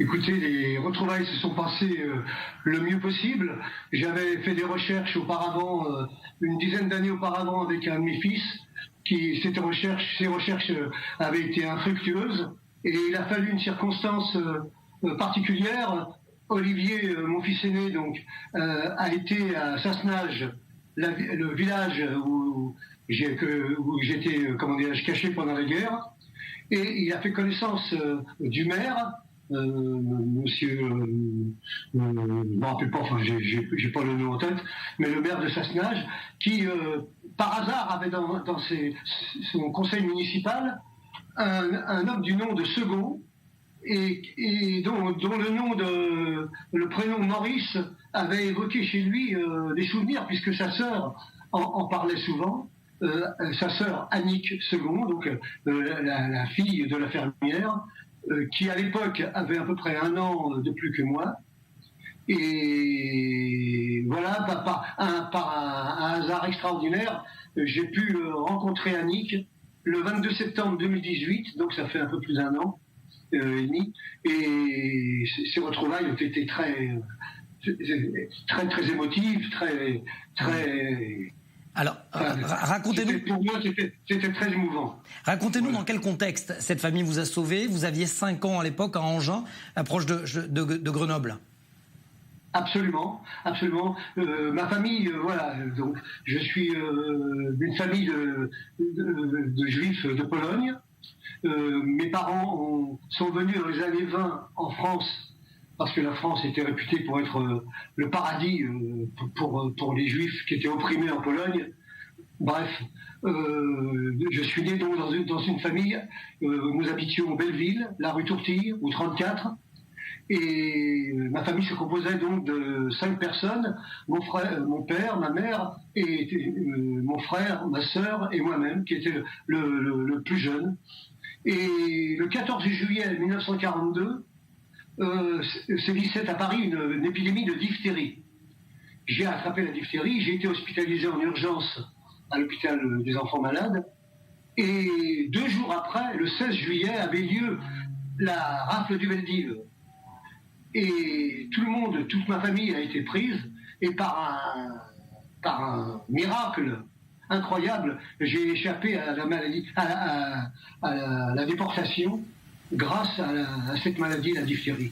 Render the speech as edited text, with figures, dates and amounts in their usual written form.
Écoutez, les retrouvailles se sont passées le mieux possible. J'avais fait des recherches auparavant, une dizaine d'années auparavant, avec un de mes fils, ces recherches avaient été infructueuses, et il a fallu une circonstance particulière. Olivier, mon fils aîné, donc, a été à Sassenage, le village où j'étais, caché pendant la guerre, et il a fait connaissance du maire. Monsieur, je me rappelle pas, enfin, j'ai pas le nom en tête, mais le maire de Sassenage, qui, par hasard, avait dans son conseil municipal un homme du nom de Second, et dont le prénom Maurice avait évoqué chez lui des souvenirs, puisque sa sœur en parlait souvent. Sa sœur Annick Second, donc la fille de la fermière, qui à l'époque avait à peu près 1 an de plus que moi. Et voilà, par un hasard extraordinaire, j'ai pu rencontrer Annick le 22 septembre 2018, donc ça fait un peu plus d'1 an et demi. Et ces retrouvailles ont été très émotives, très. Alors, racontez-nous. Pour moi, c'était très émouvant. Racontez-nous dans quel contexte cette famille vous a sauvé. Vous aviez 5 ans à l'époque à Angin, proche de Grenoble. Absolument. Ma famille, voilà. Donc, je suis d'une famille de juifs de Pologne. Mes parents sont venus dans les années 20 en France, parce que la France était réputée pour être le paradis pour les Juifs qui étaient opprimés en Pologne. Bref, je suis né donc dans une famille, nous habitions au Belleville, la rue Tourtille, au 34, et ma famille se composait donc de 5 personnes, mon père, ma mère, et mon frère, ma sœur et moi-même, qui était le plus jeune. Et le 14 juillet 1942, sévissait à Paris une épidémie de diphtérie. J'ai attrapé la diphtérie, j'ai été hospitalisé en urgence à l'hôpital des enfants malades, et 2 jours après, le 16 juillet, avait lieu la rafle du Veldiv. Et toute ma famille a été prise, et par un miracle incroyable, j'ai échappé à la maladie, à la déportation, grâce à cette maladie, la diphtérie.